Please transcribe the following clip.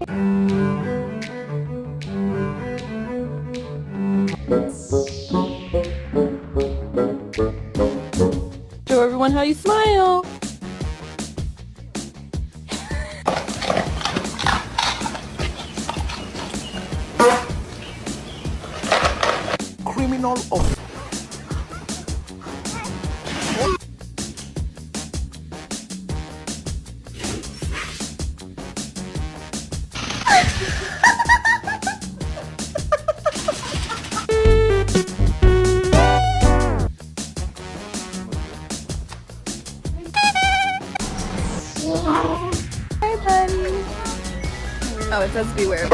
Show everyone how you smile. Criminal of Hi, buddy. Oh, it says beware.